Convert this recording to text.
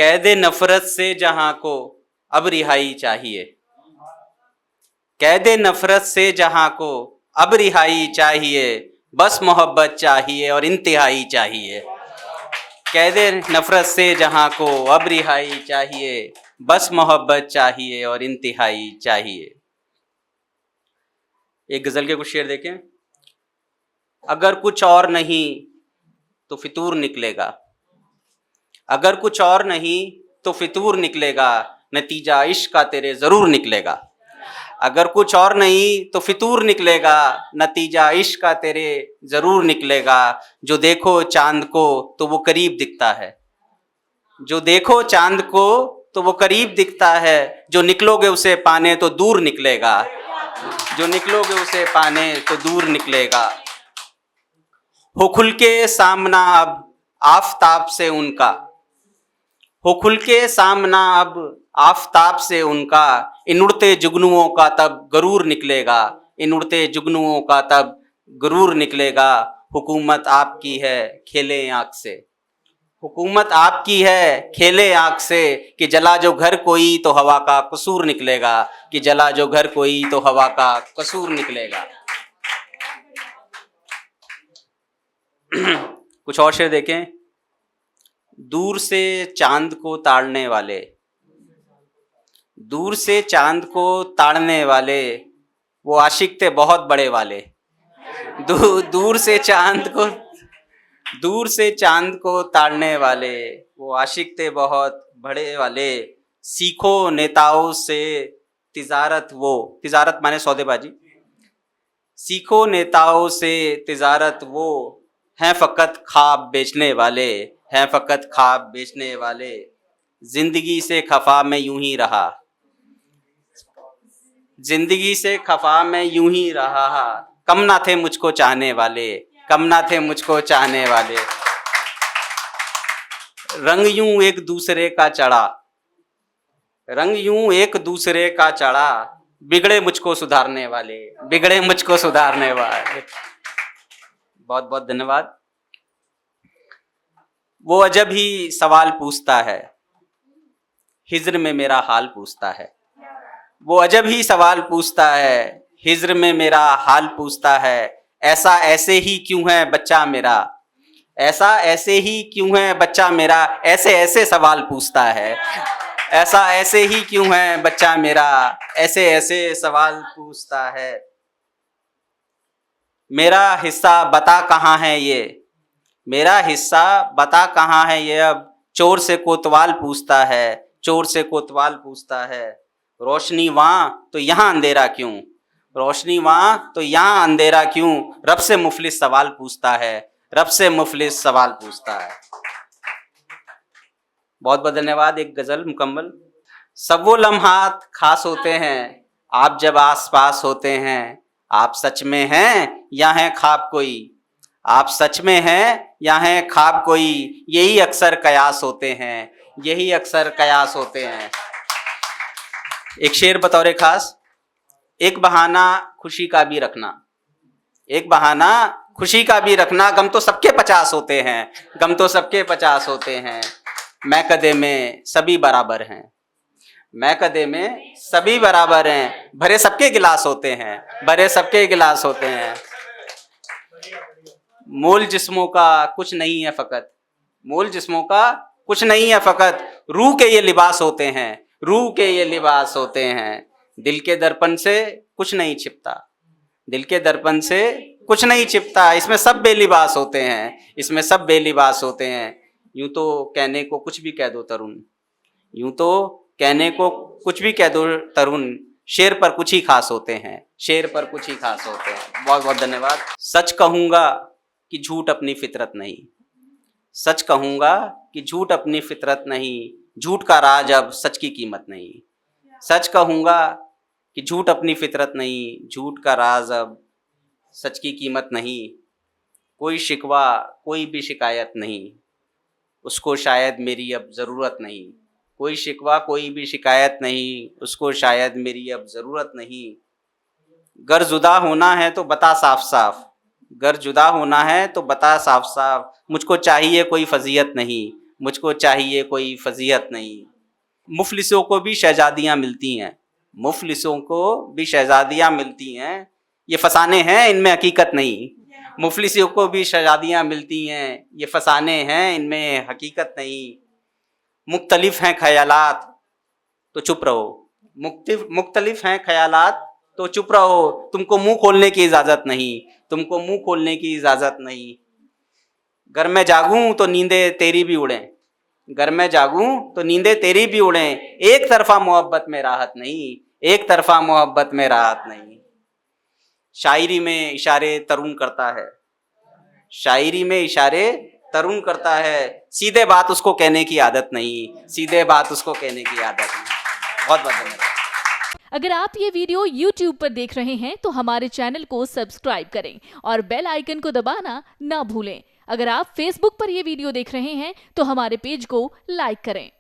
कैदे नफरत से जहां को अब रिहाई चाहिए। कैदे नफरत से जहां को अब रिहाई चाहिए, बस मोहब्बत चाहिए और इंतहाई चाहिए। कैदे नफरत से जहां को अब रिहाई चाहिए, बस मोहब्बत चाहिए और इंतहाई चाहिए। एक गजल के कुछ शेर देखें। अगर कुछ और नहीं तो फितूर निकलेगा, अगर कुछ और नहीं तो फितूर निकलेगा, नतीजा इश्क का तेरे जरूर निकलेगा। अगर कुछ और नहीं तो फितूर निकलेगा, नतीजा इश्क का तेरे जरूर निकलेगा। जो देखो चांद को तो वो करीब दिखता है, जो देखो चांद को तो वो करीब दिखता है, जो निकलोगे उसे पाने तो दूर निकलेगा, जो निकलोगे उसे पाने तो दूर निकलेगा। हो खुल के सामना अब आफताब से उनका, हो खुल के सामना अब आफताब से उनका, इन उड़ते जुगनुओं का तब गरूर निकलेगा, इन उड़ते जुगनुओं का तब गरूर निकलेगा। हुकूमत आपकी है खेले आंख से, हुकूमत आपकी है खेले आंख से, कि जला जो घर कोई तो हवा का कसूर निकलेगा, कि जला जो घर कोई तो हवा का कसूर निकलेगा। कुछ और शेर देखें। दूर से चांद को ताड़ने वाले, दूर से चांद को ताड़ने वाले, वो आशिक थे बहुत बड़े वाले। दूर से चांद को, दूर से चांद को ताड़ने वाले, वो आशिक थे बहुत बड़े वाले। सीखो नेताओं से तिजारत, वो तिजारत माने सौदेबाजी, सीखो नेताओं से तिजारत, वो हैं फकत ख्वाब बेचने वाले, हैं फकत ख्वाब बेचने वाले। जिंदगी से खफा में यूं ही रहा, जिंदगी से खफा में यूं ही रहा, कम ना थे मुझको चाहने वाले, कम ना थे मुझको चाहने वाले। रंग यूं एक दूसरे का चढ़ा, रंग यूं एक दूसरे का चढ़ा, बिगड़े मुझको सुधारने वाले, बिगड़े मुझको सुधारने वाले। बहुत बहुत धन्यवाद। वो अजब ही सवाल पूछता है, हिज्र में मेरा हाल पूछता है। वो अजब ही सवाल पूछता है, हिज्र में मेरा हाल पूछता है। ऐसा ऐसे ही क्यों है बच्चा मेरा, ऐसा ऐसे ही क्यों है बच्चा मेरा, ऐसे ऐसे सवाल पूछता है। ऐसा ऐसे ही क्यों है बच्चा मेरा, ऐसे ऐसे सवाल पूछता है। मेरा हिस्सा बता कहाँ है ये, मेरा हिस्सा बता कहाँ है ये, अब चोर से कोतवाल पूछता है, चोर से कोतवाल पूछता है। रोशनी वहाँ तो यहाँ अंधेरा क्यों, रोशनी वहाँ तो यहाँ अंधेरा क्यों, रब से मुफलिस सवाल पूछता है, रब से मुफलिस सवाल पूछता है। बहुत बहुत धन्यवाद। एक गजल मुकम्मल। सब वो लम्हात खास होते हैं, आप जब आस पास होते हैं, आप सच में हैं या है ख्वाब कोई, आप सच में हैं या है ख्वाब कोई, यही अक्सर कयास होते हैं, यही अक्सर कयास होते हैं। एक शेर बतौर खास। एक बहाना खुशी का भी रखना, एक बहाना खुशी का भी रखना, गम तो सबके 50 होते हैं, गम तो सबके 50 होते हैं। मैं कदे में सभी बराबर हैं, मैं कदे में सभी बराबर हैं, भरे सबके गिलास होते हैं, भरे सबके गिलास होते हैं। मोल जिस्मों का कुछ नहीं है फकत, मोल जिस्मों का कुछ नहीं है फकत, रूह के ये लिबास होते हैं, रूह के ये लिबास होते हैं। दिल के दर्पण से कुछ नहीं छिपता, दिल के दर्पण से कुछ नहीं छिपता, इसमें सब बेलिबास होते हैं, इसमें सब बेलिबास होते हैं। यूं तो कहने को कुछ भी कह दो तरुण, यूं तो कहने को कुछ भी कह दो तरुण, शेर पर कुछ ही खास होते हैं, शेर पर कुछ ही खास होते हैं। बहुत बहुत धन्यवाद। सच कहूँगा कि झूठ अपनी फितरत नहीं, सच कहूँगा कि झूठ अपनी फितरत नहीं, झूठ का राज अब सच की कीमत नहीं। सच कहूँगा कि झूठ अपनी फितरत नहीं, झूठ का राज अब सच की कीमत नहीं। कोई शिकवा कोई भी शिकायत नहीं, उसको शायद मेरी अब ज़रूरत नहीं। कोई शिकवा कोई भी शिकायत नहीं, उसको शायद मेरी अब ज़रूरत नहीं। गर जुदा होना है तो बता साफ साफ, गर जुदा होना है तो बता साफ साफ, मुझको चाहिए कोई फजीयत नहीं, मुझको चाहिए कोई फजीहत नहीं। मुफलिसों को भी शहजादियाँ मिलती हैं, मुफलिसों को भी शहजादियाँ मिलती हैं, ये फसाने हैं इनमें हकीकत नहीं। मुफलिसों को भी शहजादियाँ मिलती हैं, ये फसाने हैं इनमें हकीकत नहीं। मुख्तलिफ हैं ख्यालात तो चुप रहो, मुख्तलिफ हैं ख्यालात तो चुप रहो, तुमको मुंह खोलने की इजाजत नहीं, तुमको मुंह खोलने की इजाजत नहीं। घर में जागूं तो नींदें तेरी भी उड़ें, घर में जागूं तो नींदें तेरी भी उड़ें, एक तरफा मोहब्बत में राहत नहीं, एक तरफा मोहब्बत में राहत नहीं। शायरी में इशारे तरुण करता है, शायरी में इशारे तरुण करता है, सीधे बात उसको कहने की आदत नहीं, सीधे बात उसको कहने की आदत नहीं। बहुत बहुत धन्यवाद। अगर आप ये वीडियो YouTube पर देख रहे हैं तो हमारे चैनल को सब्सक्राइब करें और बेल आइकन को दबाना ना भूलें। अगर आप Facebook पर ये वीडियो देख रहे हैं तो हमारे पेज को लाइक करें।